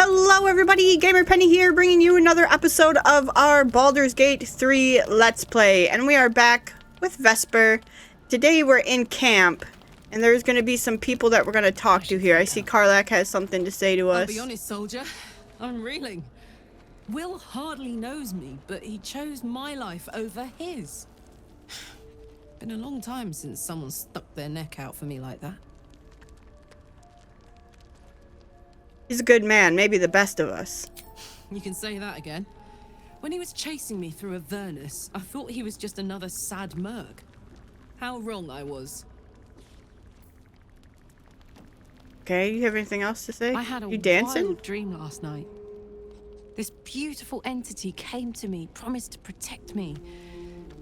Hello everybody, Gamer Penny here, bringing you another episode of our Baldur's Gate 3 Let's Play. And we are back with Vesper. Today we're in camp, and there's going to be some people that we're going to talk to here. I see Karlak has something to say to us. I'll be honest, soldier. I'm reeling. Will hardly knows me, but he chose my life over his. Been a long time since someone stuck their neck out for me like that. He's a good man, maybe the best of us. You can say that again. When he was chasing me through Avernus, I thought he was just another sad merc. How wrong I was. Okay, you have anything else to say? I had a wild dream last night. This beautiful entity came to me, promised to protect me.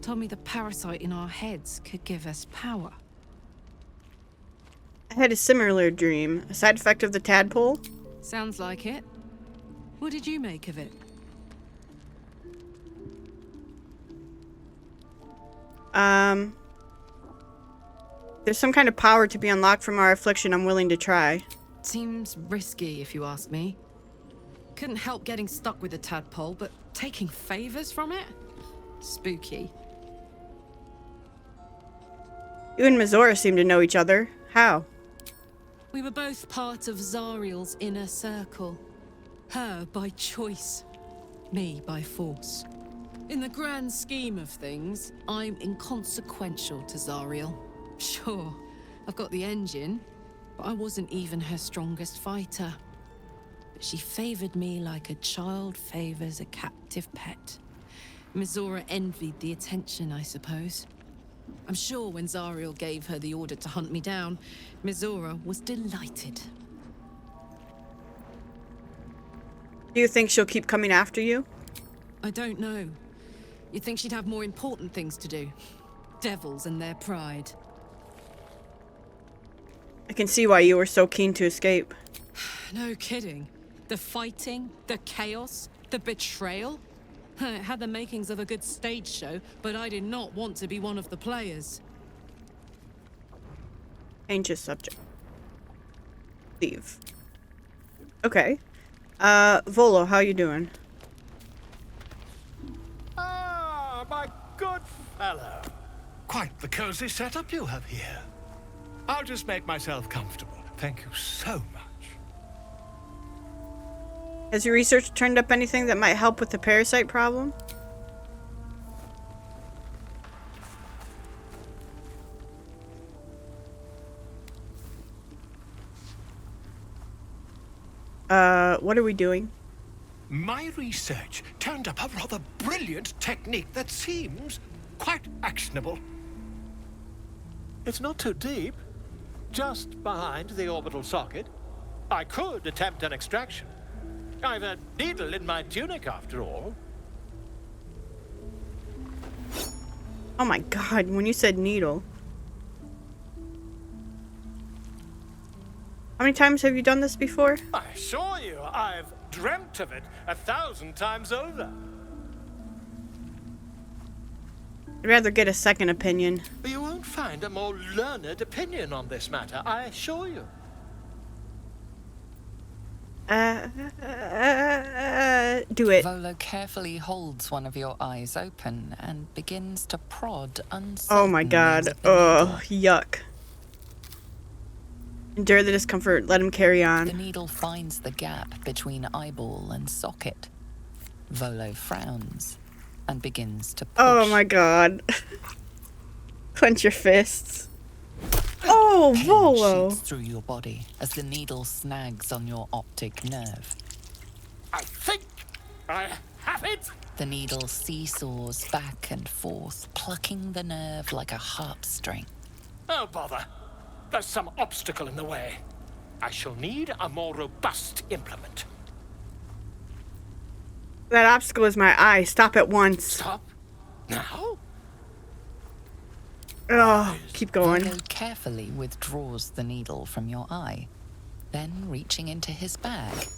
Told me the parasite in our heads could give us power. I had a similar dream. A side effect of the tadpole? Sounds like it. What did you make of it? There's some kind of power to be unlocked from our affliction I'm willing to try. Seems risky, if you ask me. Couldn't help getting stuck with the tadpole, but taking favors from it? Spooky. You and Mizora seem to know each other. How? We were both part of Zariel's inner circle. Her by choice, me by force. In the grand scheme of things, I'm inconsequential to Zariel. Sure, I've got the engine, but I wasn't even her strongest fighter. But she favored me like a child favors a captive pet. Mizora envied the attention, I suppose. I'm sure when Zariel gave her the order to hunt me down, Mizora was delighted. Do you think she'll keep coming after you? I don't know. You'd think she'd have more important things to do. Devils and their pride. I can see why you were so keen to escape. No kidding. The fighting, the chaos, the betrayal. It had the makings of a good stage show, but I did not want to be one of the players. Change his subject. Leave. Okay. Volo, how you doing? Ah, my good fellow. Quite the cozy setup you have here. I'll just make myself comfortable. Thank you so much. Has your research turned up anything that might help with the parasite problem? What are we doing? My research turned up a rather brilliant technique that seems quite actionable. It's not too deep. Just behind the orbital socket. I could attempt an extraction. I've a needle in my tunic, after all. Oh my god, when you said needle. How many times have you done this before? I assure you, I've dreamt of it 1,000 times over. I'd rather get a second opinion. You won't find a more learned opinion on this matter, I assure you. Do it. Volo carefully holds one of your eyes open and begins to prod uncertainly. Oh my god. Oh, yuck. Endure the discomfort. Let him carry on. The needle finds the gap between eyeball and socket. Volo frowns and begins to push. Oh my god. Clench your fists. Oh, Pain Volo! shoots through your body as the needle snags on your optic nerve. I think I have it! The needle seesaws back and forth, plucking the nerve like a harp string. Oh, bother. There's some obstacle in the way. I shall need a more robust implement. That obstacle is my eye. Stop at once. Stop? Now? Oh, keep going. Volo carefully withdraws the needle from your eye. Then, reaching into his bag,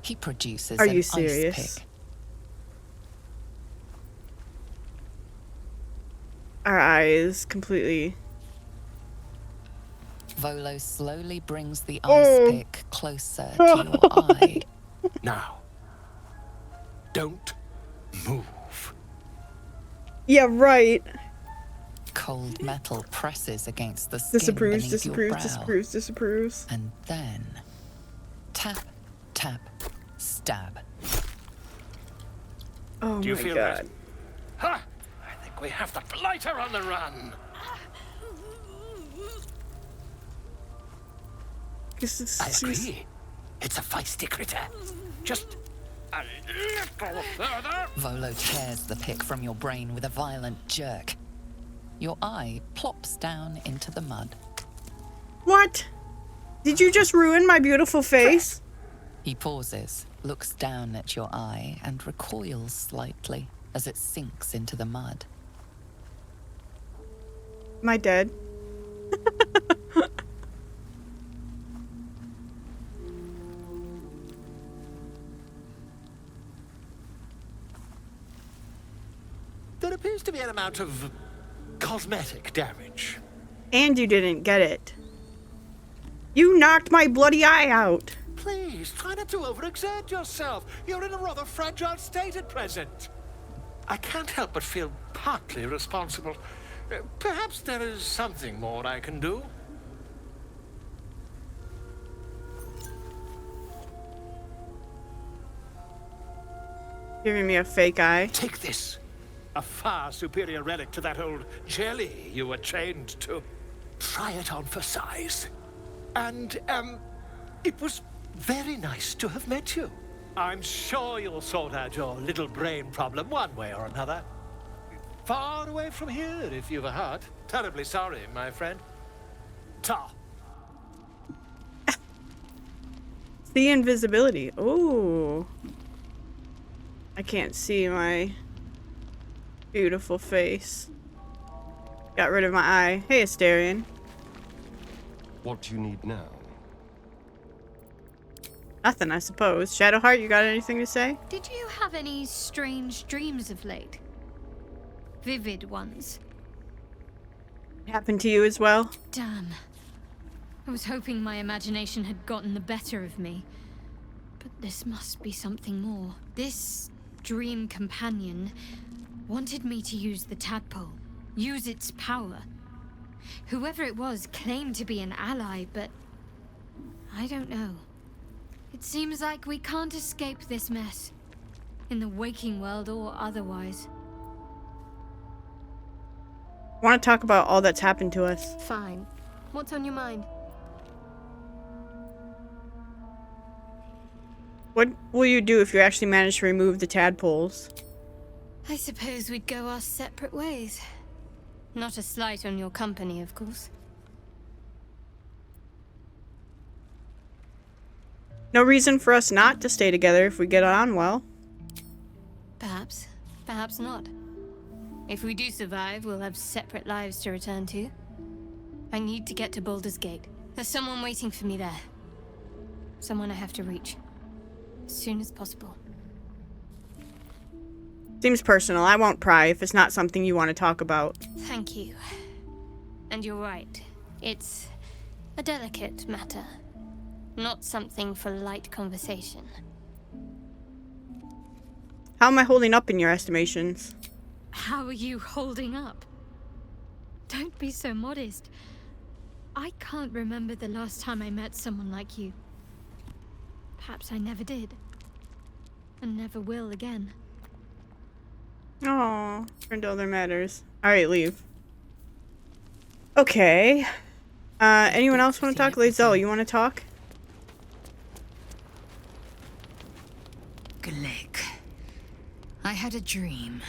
he produces an ice pick. Our eyes completely... Volo slowly brings the ice pick closer to your eye. Now, don't move. Yeah, right. Cold metal presses against the skin beneath your brow. Disapproves. And then tap, tap, stab. Oh Do you my feel god. that? Ha! I think we have the blighter on the run. I agree. It's a feisty critter. Just a little further. Volo tears the pick from your brain with a violent jerk. Your eye plops down into the mud. What? Did you just ruin my beautiful face? He pauses, looks down at your eye, and recoils slightly as it sinks into the mud. Am I dead? There appears to be an amount of cosmetic damage. And you didn't get it. You knocked my bloody eye out. Please, try not to overexert yourself. You're in a rather fragile state at present. I can't help but feel partly responsible. Perhaps there is something more I can do. Giving me a fake eye. Take this. A far superior relic to that old jelly you were chained to. Try it on for size. And, it was very nice to have met you. I'm sure you'll sort out your little brain problem one way or another. Far away from here, if you've a heart. Terribly sorry, my friend. Ta. See invisibility. Ooh. I can't see my beautiful face. Got rid of my eye. Hey, Asterion. What do you need now? Nothing, I suppose. Shadowheart, you got anything to say? Did you have any strange dreams of late? Vivid ones? Happened to you as well? Damn. I was hoping my imagination had gotten the better of me. But this must be something more. This dream companion wanted me to use the tadpole. Use its power. Whoever it was claimed to be an ally, but I don't know. It seems like we can't escape this mess. In the waking world or otherwise. Want to talk about all that's happened to us? Fine. What's on your mind? What will you do if you actually manage to remove the tadpoles? I suppose we'd go our separate ways. Not a slight on your company, of course. No reason for us not to stay together if we get on well. Perhaps. Perhaps not. If we do survive, we'll have separate lives to return to. I need to get to Baldur's Gate. There's someone waiting for me there. Someone I have to reach. As soon as possible. Seems personal. I won't pry if it's not something you want to talk about. Thank you. And you're right. It's a delicate matter. Not something for light conversation. How am I holding up in your estimations? How are you holding up? Don't be so modest. I can't remember the last time I met someone like you. Perhaps I never did. And never will again. Oh, turned to other matters. Alright, leave. Okay. Anyone else want to talk? Lae'zel, you want to talk? Glick. I had a dream.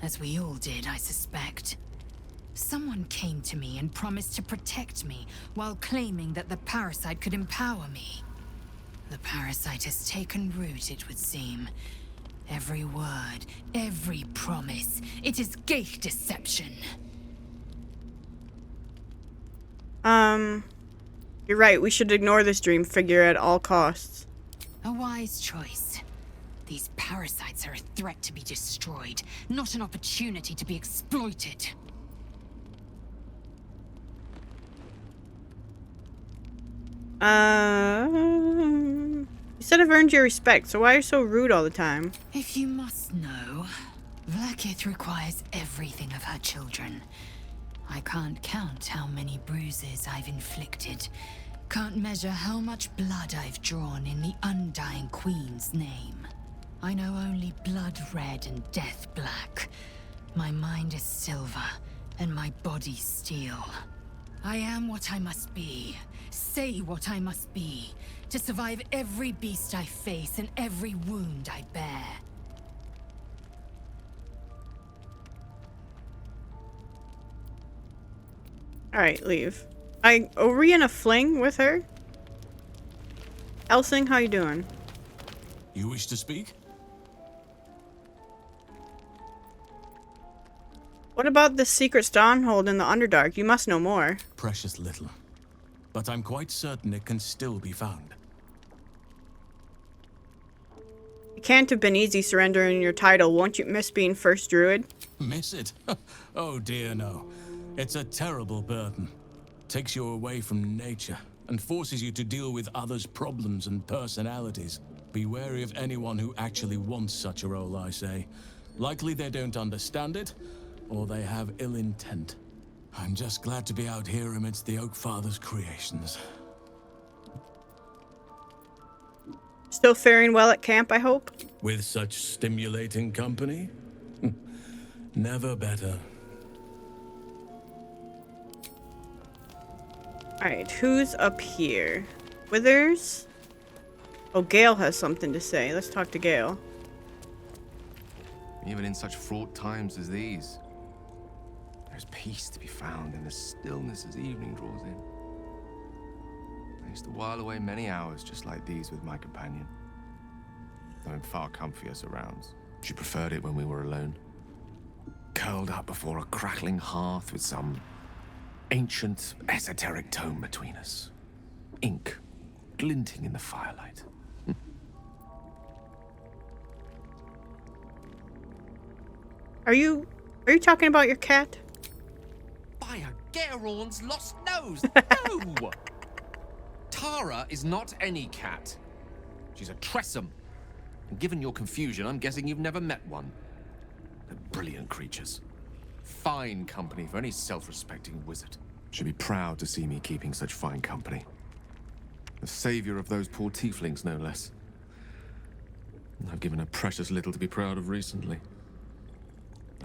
As we all did, I suspect. Someone came to me and promised to protect me while claiming that the parasite could empower me. The parasite has taken root, it would seem. Every word, every promise, it is gate deception. You're right, we should ignore this dream figure at all costs. A wise choice. These parasites are a threat to be destroyed, not an opportunity to be exploited. You said I've earned your respect, so why are you so rude all the time? If you must know, Vlaakith requires everything of her children. I can't count how many bruises I've inflicted. Can't measure how much blood I've drawn in the undying Queen's name. I know only blood red and death black. My mind is silver, and my body steel. I am what I must be, say what I must be, to survive every beast I face and every wound I bear. Alright, leave. Are we in a fling with her? Elsing, how you doing? You wish to speak? What about this secret stronghold in the Underdark? You must know more. Precious little. But I'm quite certain it can still be found. It can't have been easy surrendering your title. Won't you miss being first druid? Miss it? Oh dear, no. It's a terrible burden. Takes you away from nature and forces you to deal with others' problems and personalities. Be wary of anyone who actually wants such a role, I say. Likely they don't understand it, or they have ill intent. I'm just glad to be out here amidst the Oak Father's creations. Still faring well at camp, I hope? With such stimulating company? Never better. Alright, who's up here? Withers? Oh, Gale has something to say. Let's talk to Gale. Even in such fraught times as these, there's peace to be found in the stillness as evening draws in. I used to while away many hours just like these with my companion, though in far comfier surrounds. She preferred it when we were alone, curled up before a crackling hearth with some ancient, esoteric tome between us. Ink glinting in the firelight. Are you talking about your cat? By a Gerorn's lost nose! No! Tara is not any cat. She's a Tressum. And given your confusion, I'm guessing you've never met one. They're brilliant creatures. Fine company for any self-respecting wizard. She'd be proud to see me keeping such fine company. The savior of those poor tieflings, no less. I've given her precious little to be proud of recently.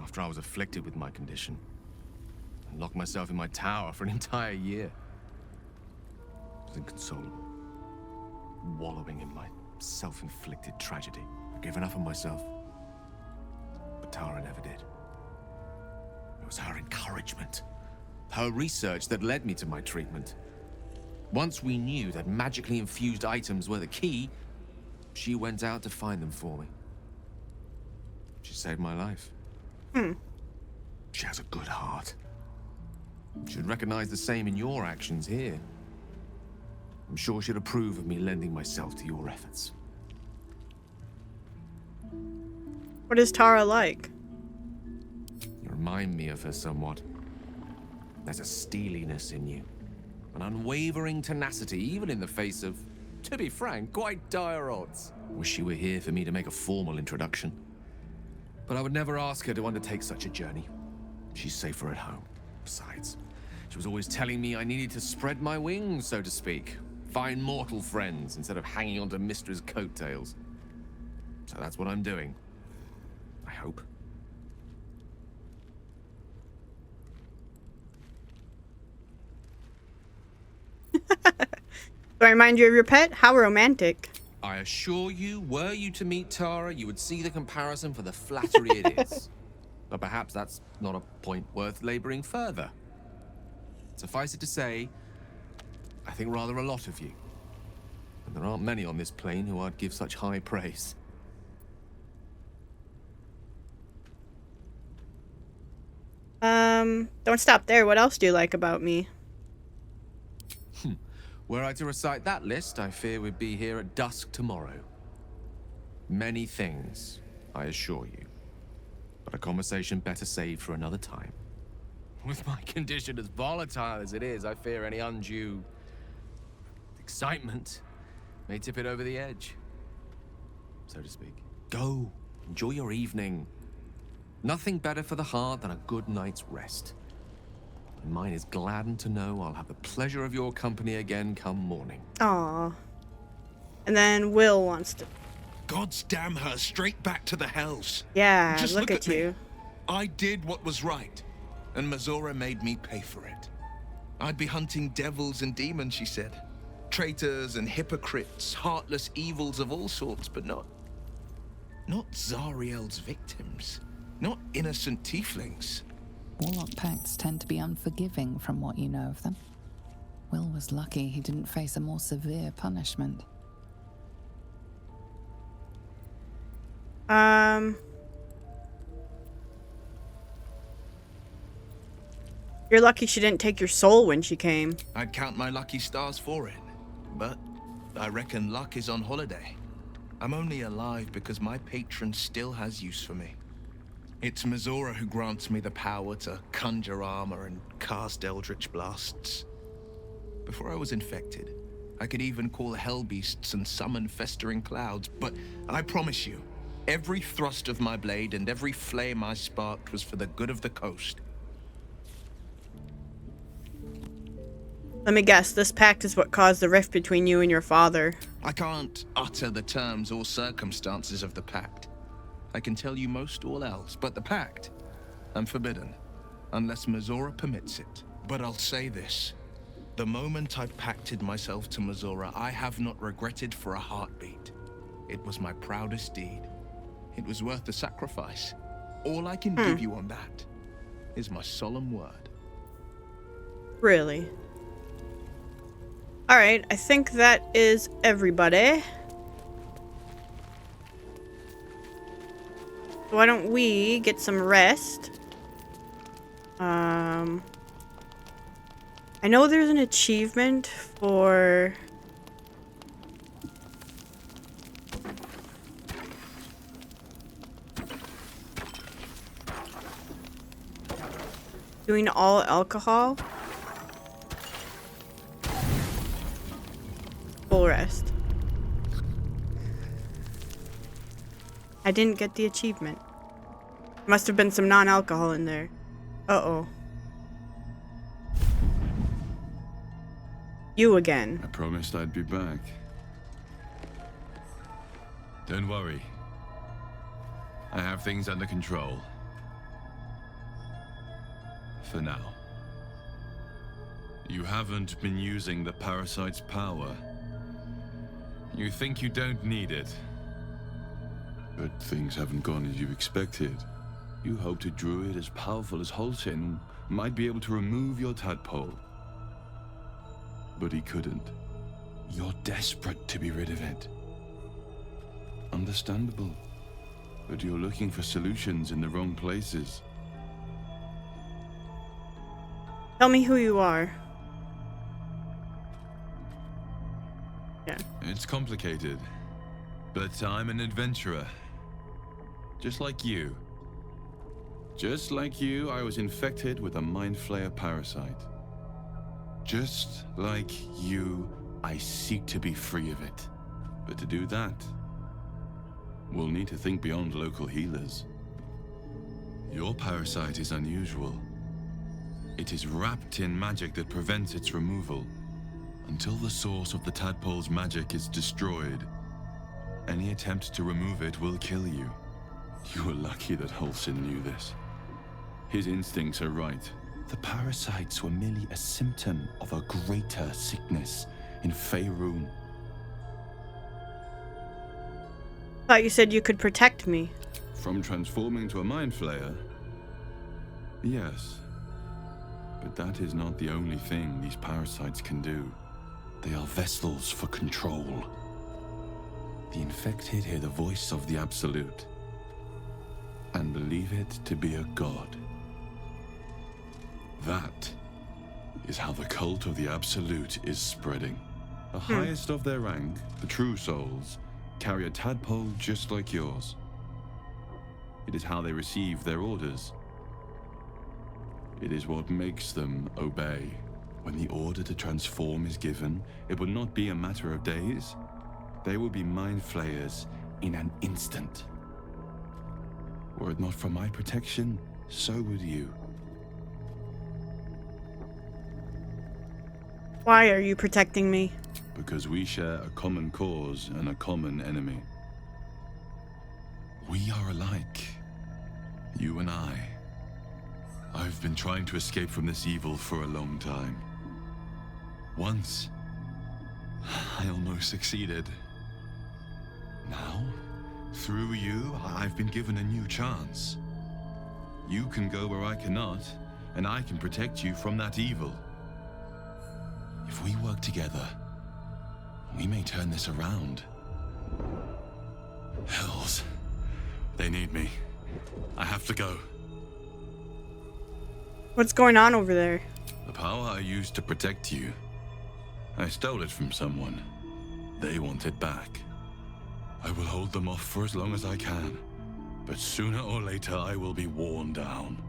After I was afflicted with my condition, I locked myself in my tower for an entire year. I was inconsolable, wallowing in my self-inflicted tragedy. I gave enough of myself, but Tara never did. It was her encouragement, her research that led me to my treatment. Once we knew that magically infused items were the key, she went out to find them for me. She saved my life. She has a good heart. She'd recognize the same in your actions here. I'm sure she'd approve of me lending myself to your efforts. What is Tara like? You remind me of her somewhat. There's a steeliness in you. An unwavering tenacity, even in the face of, to be frank, quite dire odds. Wish she were here for me to make a formal introduction. But I would never ask her to undertake such a journey. She's safer at home. Besides, she was always telling me I needed to spread my wings, so to speak. Find mortal friends instead of hanging onto Mistra's coattails. So that's what I'm doing. I hope. Do I remind you of your pet? How romantic. I assure you, were you to meet Tara, you would see the comparison for the flattery it is. But perhaps that's not a point worth laboring further. Suffice it to say, I think rather a lot of you. And there aren't many on this plane who I'd give such high praise. Don't stop there. What else do you like about me? Were I to recite that list, I fear we'd be here at dusk tomorrow. Many things, I assure you. But a conversation better saved for another time. With my condition as volatile as it is, I fear any undue excitement may tip it over the edge. so to speak. Go. Enjoy your evening. Nothing better for the heart than a good night's rest. And mine is gladdened to know I'll have the pleasure of your company again come morning. Aww. And then Will wants to... God's damn her, straight back to the hells. Yeah, Just look at you. Me. I did what was right, and Mazora made me pay for it. I'd be hunting devils and demons, she said. Traitors and hypocrites, heartless evils of all sorts, but not Zariel's victims. Not innocent tieflings. Warlock pacts tend to be unforgiving from what you know of them. Will was lucky he didn't face a more severe punishment. You're lucky she didn't take your soul when she came. I'd count my lucky stars for it, but I reckon luck is on holiday. I'm only alive because my patron still has use for me. It's Mazora who grants me the power to conjure armor and cast eldritch blasts. Before I was infected, I could even call hell beasts and summon festering clouds, but I promise you, every thrust of my blade and every flame I sparked was for the good of the coast. Let me guess, this pact is what caused the rift between you and your father. I can't utter the terms or circumstances of the pact. I can tell you most all else, but the pact, I'm forbidden, unless Mazora permits it. But I'll say this. The moment I pacted myself to Mazora, I have not regretted for a heartbeat. It was my proudest deed. It was worth the sacrifice. All I can give you on that is my solemn word. Really? Alright, I think that is everybody. Why don't we get some rest? I know there's an achievement for... doing all alcohol. Full rest. I didn't get the achievement. Must have been some non-alcohol in there. Uh-oh. You again. I promised I'd be back. Don't worry. I have things under control. For now. You haven't been using the parasite's power. You think you don't need it. But things haven't gone as you expected. You hoped a druid as powerful as Holsin might be able to remove your tadpole. But he couldn't. You're desperate to be rid of it. Understandable. But you're looking for solutions in the wrong places. Tell me who you are. Yeah. It's complicated. But I'm an adventurer. Just like you. Just like you, I was infected with a Mind Flayer parasite. Just like you, I seek to be free of it. But to do that, we'll need to think beyond local healers. Your parasite is unusual. It is wrapped in magic that prevents its removal. Until the source of the tadpole's magic is destroyed, any attempt to remove it will kill you. You were lucky that Holsin knew this. His instincts are right. The parasites were merely a symptom of a greater sickness in Faerun. Thought you said you could protect me. From transforming to a Mind Flayer? Yes. But that is not the only thing these parasites can do. They are vessels for control. The infected hear the voice of the Absolute and believe it to be a god. That is how the cult of the Absolute is spreading. The highest of their rank, the true souls, carry a tadpole just like yours. It is how they receive their orders. It is what makes them obey. When the order to transform is given, it will not be a matter of days. They will be Mind Flayers in an instant. Were it not for my protection, so would you. Why are you protecting me? Because we share a common cause and a common enemy. We are alike. You and I. I've been trying to escape from this evil for a long time. Once, I almost succeeded. Now, through you, I've been given a new chance. You can go where I cannot, and I can protect you from that evil. If we work together, we may turn this around. Hells. They need me. I have to go. What's going on over there? The power I used to protect you, I stole it from someone. They want it back. I will hold them off for as long as I can, but sooner or later I will be worn down.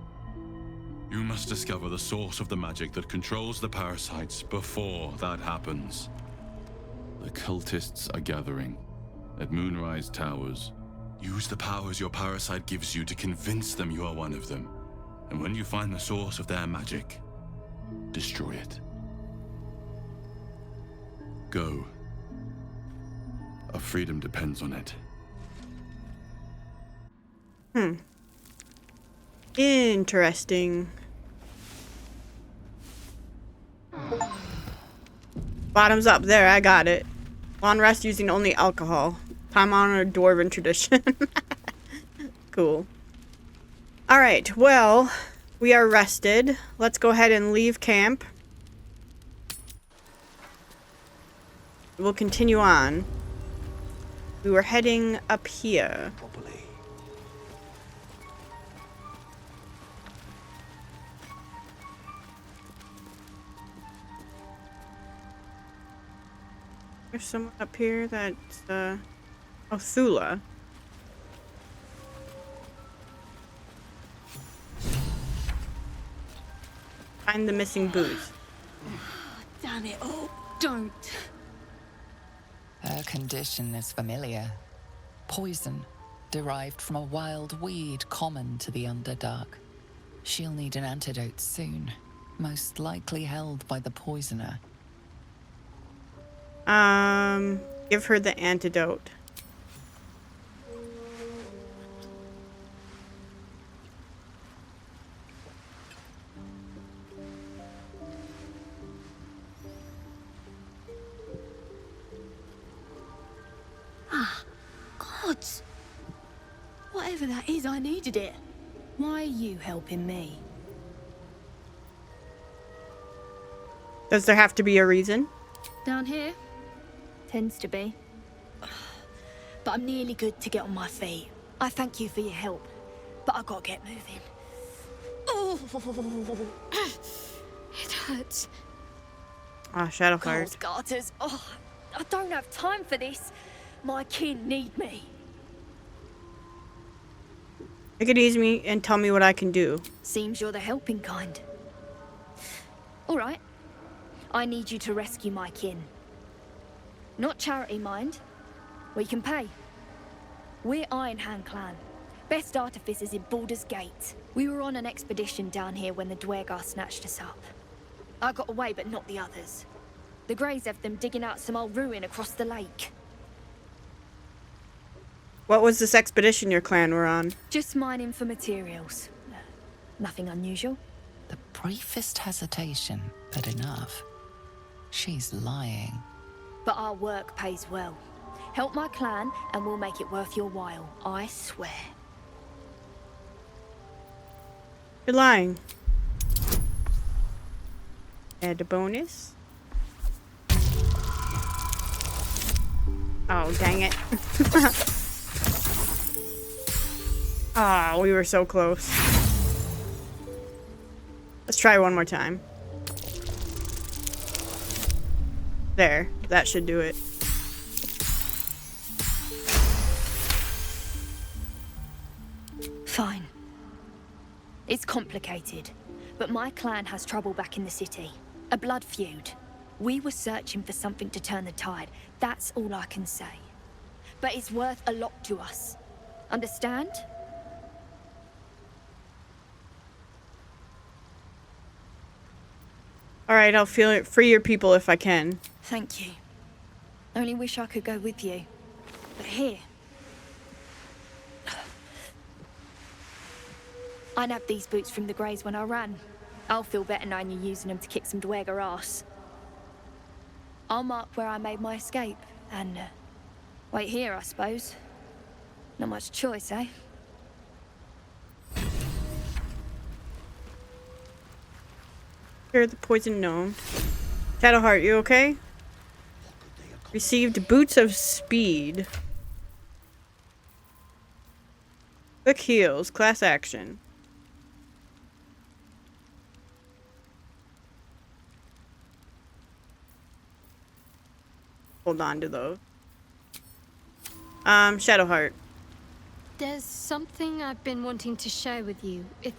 You must discover the source of the magic that controls the parasites before that happens. The cultists are gathering at Moonrise Towers. Use the powers your parasite gives you to convince them you are one of them. And when you find the source of their magic, destroy it. Go. Our freedom depends on it. Interesting. Bottoms up. There, I got it. Long rest using only alcohol. Time on a dwarven tradition. Cool. Alright, well, we are rested. Let's go ahead and leave camp. We'll continue on. We were heading up here. There's someone up here that's, oh, Thula. Find the missing boots. Damn it all. Don't. Her condition is familiar. Poison, derived from a wild weed common to the Underdark. She'll need an antidote soon, most likely held by the poisoner. Give her the antidote. Gods. Whatever that is, I needed it. Why are you helping me? Does there have to be a reason? Down here? Tends to be. But I'm nearly good to get on my feet. I thank you for your help, but I gotta get moving. Oh, it hurts. Ah, Shadowfire. Cold garters. Oh, I don't have time for this. My kin need me. Take it easy and tell me what I can do. Seems you're the helping kind. All right. I need you to rescue my kin. Not charity, mind. We can pay. We're Iron Hand Clan. Best artificers in Baldur's Gate. We were on an expedition down here when the Dwergar snatched us up. I got away, but not the others. The Greys have them digging out some old ruin across the lake. What was this expedition your clan were on? Just mining for materials. Nothing unusual. The briefest hesitation, but enough. She's lying. But our work pays well. Help my clan and we'll make it worth your while. I swear. You're lying. Add a bonus. Oh, dang it. Ah, we were so close. Let's try one more time. There, that should do it. Fine. It's complicated, but my clan has trouble back in the city. A blood feud. We were searching for something to turn the tide. That's all I can say. but it's worth a lot to us. Understand? Alright, I'll free your people if I can. Thank you. Only wish I could go with you. But here. I nabbed these boots from the Greys when I ran. I'll feel better knowing you're using them to kick some Dweger ass. I'll mark where I made my escape, and wait here, I suppose. Not much choice, eh? Here, the poison gnome. Shadowheart, you okay? Received boots of speed. Quick heals, class action. Hold on to those. Shadowheart. There's something I've been wanting to share with you, if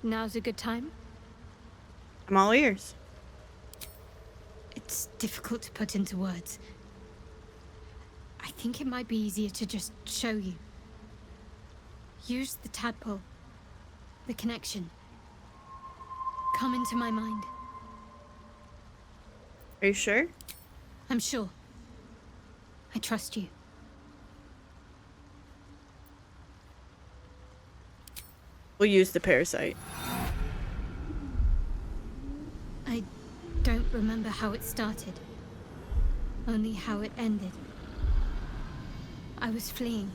now's a good time. I'm all ears. It's difficult to put into words. I think it might be easier to just show you. Use the tadpole. The connection. Come into my mind. Are you sure? I'm sure. I trust you. We'll use the parasite. I don't remember how it started. Only how it ended. I was fleeing.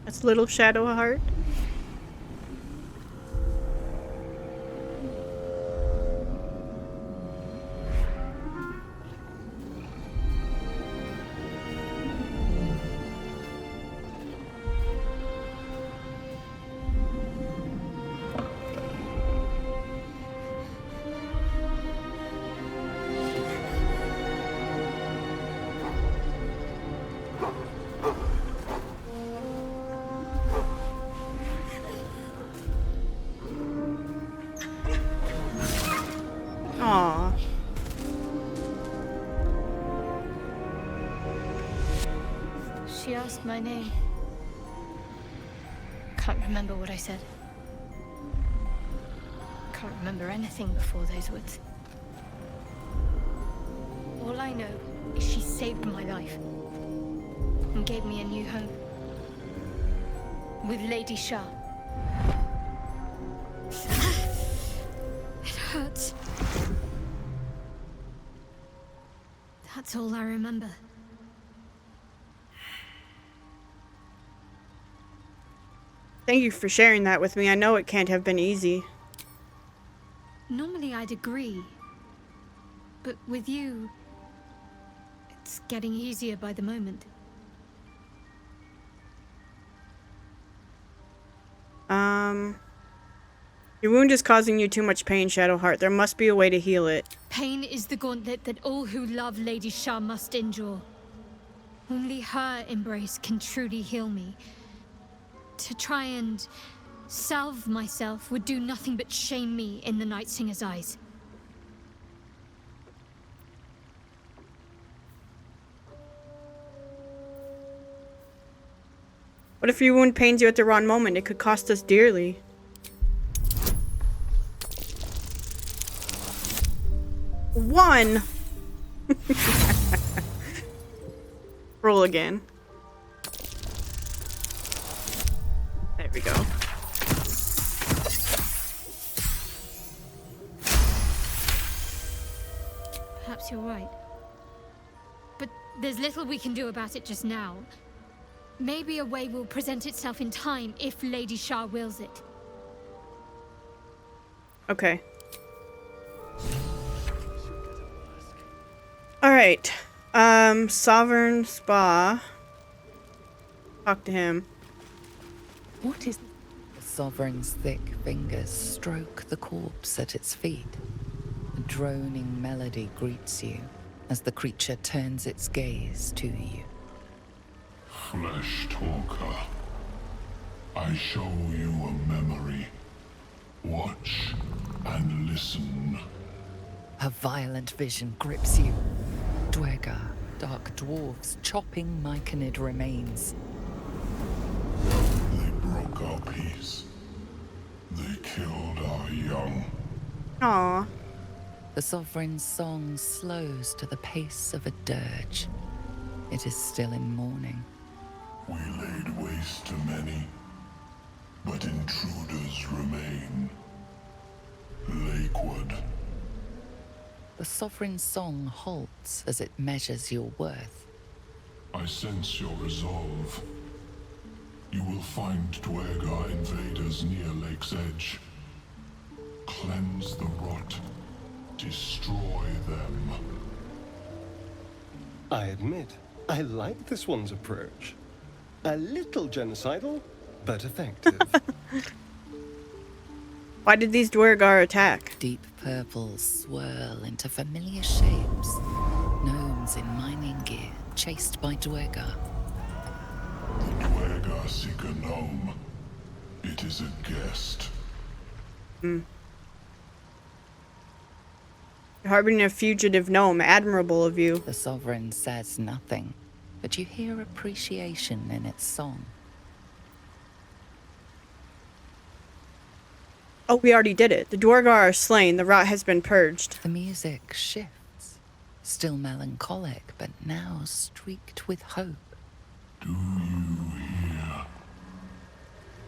That's little Shadowheart. Aww. She asked my name. Can't remember what I said. Can't remember anything before those words. All I know is she saved my life and gave me a new home with Lady Shah. It hurts. That's all I remember. Thank you for sharing that with me. I know it can't have been easy. Normally I'd agree. But with you, it's getting easier by the moment. Your wound is causing you too much pain, Shadowheart. There must be a way to heal it. Pain is the gauntlet that all who love Lady Shah must endure. Only her embrace can truly heal me. To try and salve myself would do nothing but shame me in the Night Singer's eyes. What if your wound pains you at the wrong moment? It could cost us dearly. One! Roll again. There we go. Perhaps you're right. But there's little we can do about it just now. Maybe a way will present itself in time if Lady Shah wills it. Okay. Alright. Sovereign Spa. Talk to him. What is... The Sovereign's thick fingers stroke the corpse at its feet. A droning melody greets you, as the creature turns its gaze to you. Flesh talker, I show you a memory. Watch and listen. A violent vision grips you. Dwergar, dark dwarves chopping myconid remains. They broke our peace. They killed our young. Aww. The Sovereign's song slows to the pace of a dirge. It is still in mourning. We laid waste to many, but intruders remain. Lakewood. The Sovereign's song halts as it measures your worth. I sense your resolve. You will find Dwergar invaders near Lake's edge. Cleanse the rot. Destroy them. I admit, I like this one's approach. A little genocidal, but effective. Why did these Dwergar attack? Deep purples swirl into familiar shapes. Gnomes in mining gear, chased by Dwergar. The Dwergar seek a gnome. It is a guest. Harboring a fugitive gnome, admirable of you. The Sovereign says nothing, but you hear appreciation in its song. Oh, we already did it. The Dwergar are slain. The rot has been purged. The music shifts, still melancholic, but now streaked with hope. Do you hear?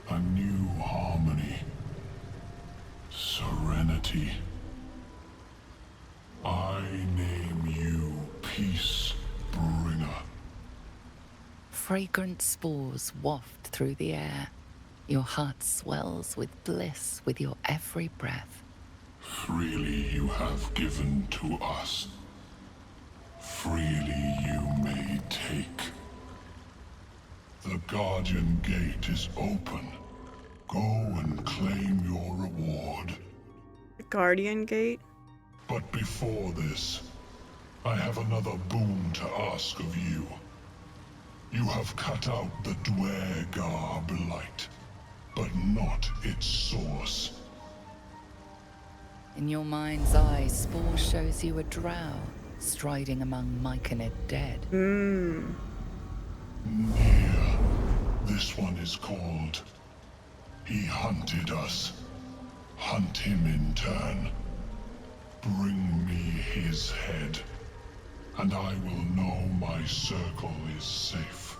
A new harmony. Serenity. I name you Peace Bringer. Fragrant spores waft through the air. Your heart swells with bliss with your every breath. Freely you have given to us. Freely you may take. The Guardian Gate is open. Go and claim your reward. The Guardian Gate? But before this, I have another boon to ask of you. You have cut out the Dwergar blight, but not its source. In your mind's eye, Spore shows you a drow striding among myconid dead. Near. This one is called. He hunted us. Hunt him in turn. Bring me his head, and I will know my circle is safe.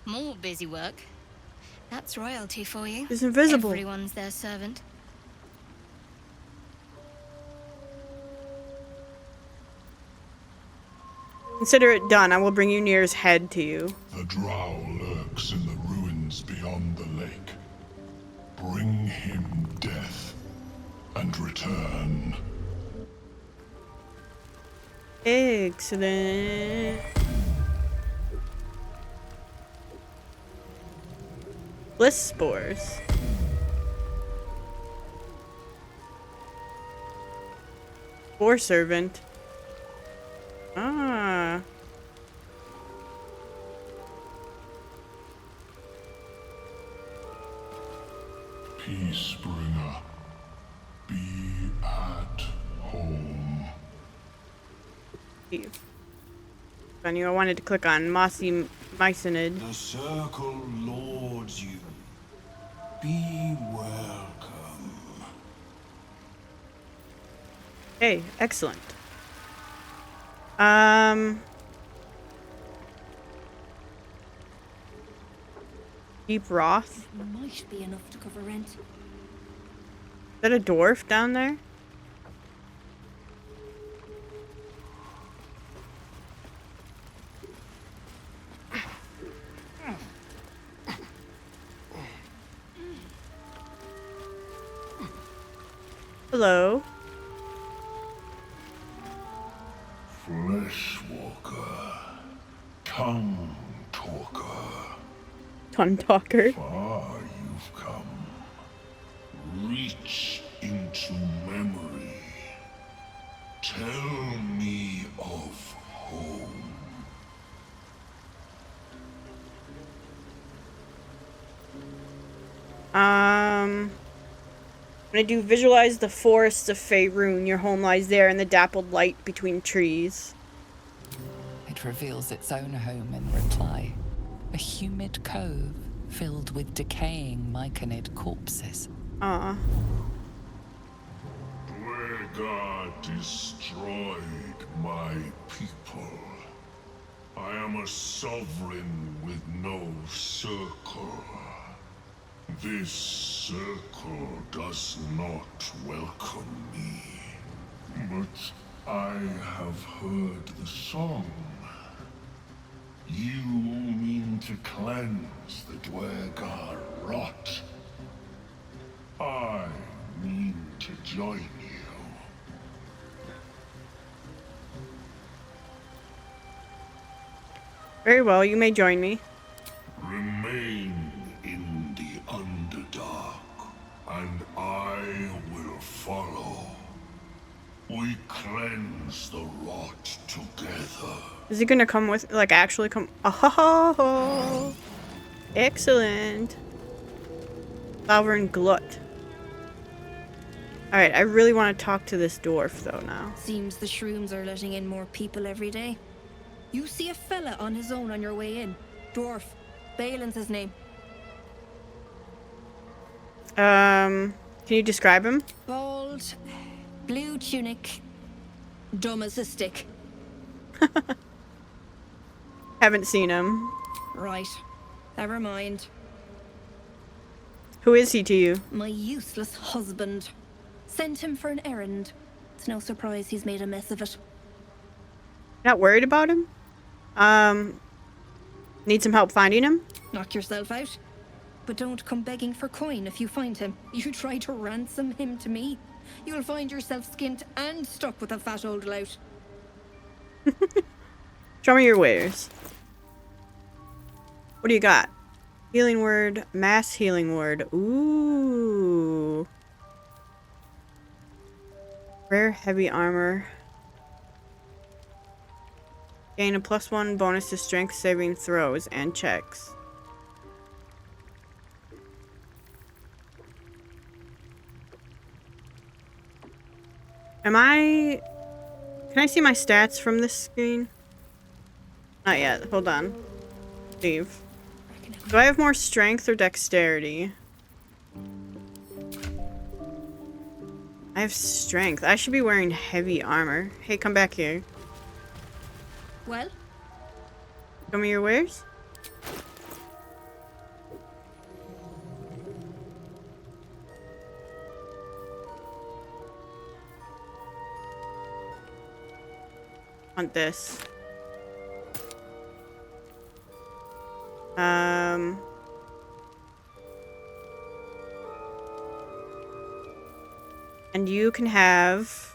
More busy work. That's royalty for you. He's invisible. Everyone's their servant. Consider it done. I will bring Ynir's head to you. The drow lurks in the ruins beyond the lake. Bring him death, and return. Excellent. Bliss spores. Spore servant. Ah. Peace bringer. Be at home. I knew I wanted to click on Mossy Myconid. The circle lords you. Be welcome. Hey, excellent. Deep Wrath. Might be enough to cover rent. Is that a dwarf down there? Hello. Fleshwalker. Tongue talker. Tongue talker. Far you've come. Reach into memory. Tell me When I do visualize the forests of Faerun, your home lies there in the dappled light between trees. It reveals its own home in reply. A humid cove filled with decaying myconid corpses. Aw. Dwegar destroyed my people. I am a sovereign with no circle. This circle does not welcome me. But I have heard the song. You mean to cleanse the Dwegar rot. I mean to join you. Very well, you may join me. Remain in the Underdark, and I will follow. We cleanse the rot together. Is he gonna come with, like, actually come? Oh, excellent. Sovereign Glut. Alright, I really want to talk to this dwarf, though, now. Seems the shrooms are letting in more people every day. You see a fella on his own on your way in. Dwarf. Balin's his name. Can you describe him? Bald, blue tunic, dumb as a stick. Haven't seen him. Right. Never mind. Who is he to you? My useless husband. Sent him for an errand. It's no surprise he's made a mess of it. Not worried about him? Need some help finding him? Knock yourself out. But don't come begging for coin if you find him. You try to ransom him to me, you'll find yourself skint and stuck with a fat old lout. Show me your wares. What do you got? Healing word, mass healing word. Ooh. Rare heavy armor. Gain a +1 bonus to strength saving throws and checks. Can I see my stats from this screen? Not yet. Hold on. Leave. Do I have more strength or dexterity? I have strength. I should be wearing heavy armor. Hey, come back here. Well? Show me your wares. Want this. And you can have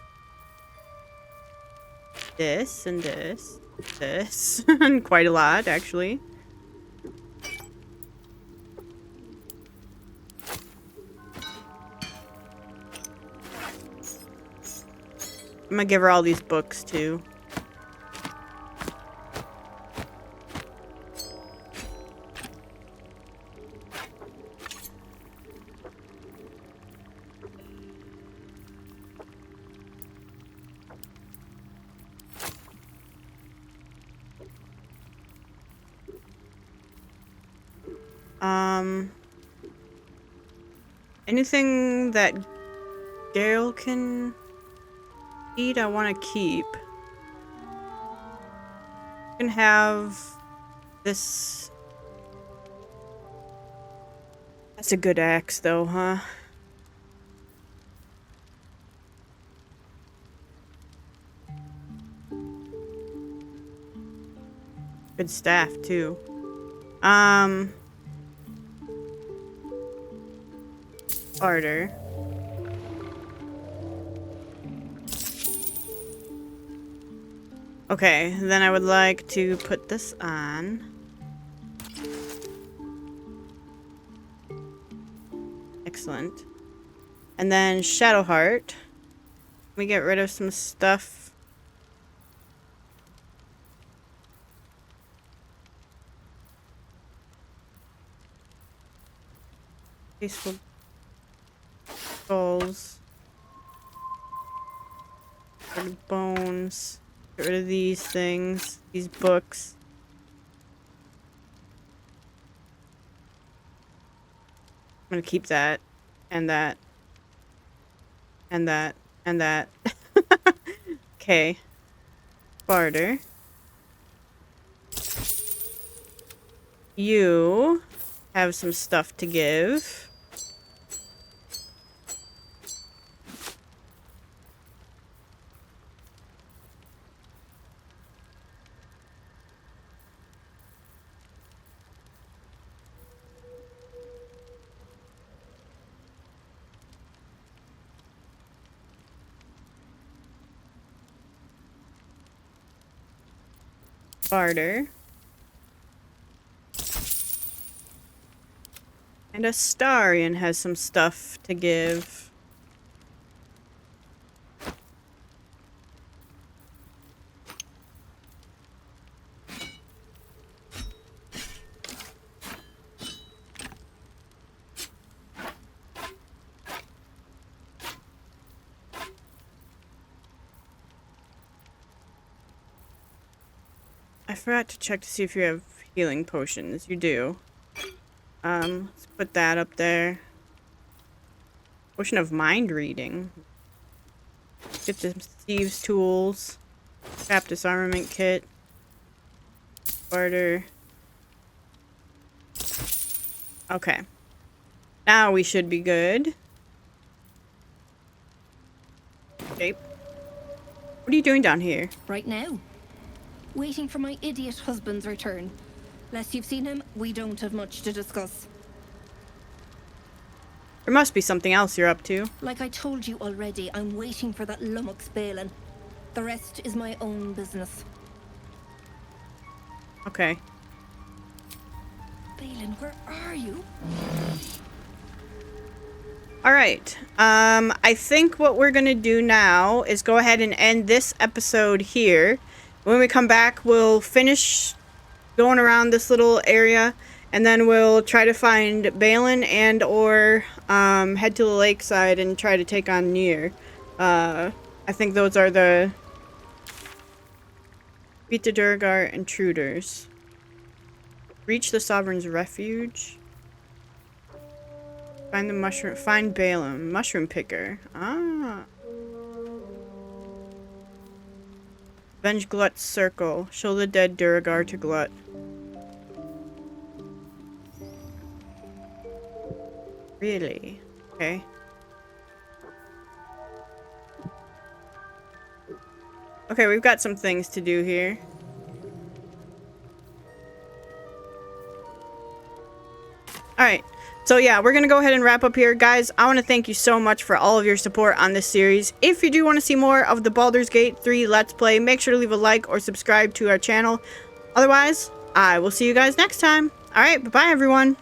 this and this, this, and quite a lot, actually. I'm gonna give her all these books, too. Anything that Gale can eat, I want to keep. You can have this. That's a good axe, though, huh? Good staff, too. Order. Okay, then I would like to put this on. Excellent. And then Shadowheart. We get rid of some stuff. Tasteful skulls. Get rid of bones. Get rid of these things. These books. I'm gonna keep that. And that. And that. And that. Okay. Barter. You have some stuff to give. Barter. And Astarion has some stuff to give. I forgot to check to see if you have healing potions. You do. Let's put that up there. Potion of mind reading. Get the thieves' tools. Craft disarmament kit. Barter. Okay. Now we should be good. Okay. What are you doing down here? Right now. Waiting for my idiot husband's return. Lest you've seen him, we don't have much to discuss. There must be something else you're up to. Like I told you already, I'm waiting for that lummox Balin. The rest is my own business. Okay. Balin, where are you? Alright. I think what we're gonna do now is go ahead and end this episode here. When we come back, we'll finish going around this little area, and then we'll try to find Balin and or head to the lakeside and try to take on Nier. I think those are the beat the Durgar intruders. Reach the Sovereign's refuge. Find the mushroom. Find Balin. Mushroom picker. Ah. Avenge Glut's circle. Show the dead Durgar to Glut. Really? Okay. Okay, we've got some things to do here. Alright. So yeah, we're gonna go ahead and wrap up here. Guys, I want to thank you so much for all of your support on this series. If you do want to see more of the Baldur's Gate 3 Let's Play, make sure to leave a like or subscribe to our channel. Otherwise, I will see you guys next time. Alright, bye-bye everyone.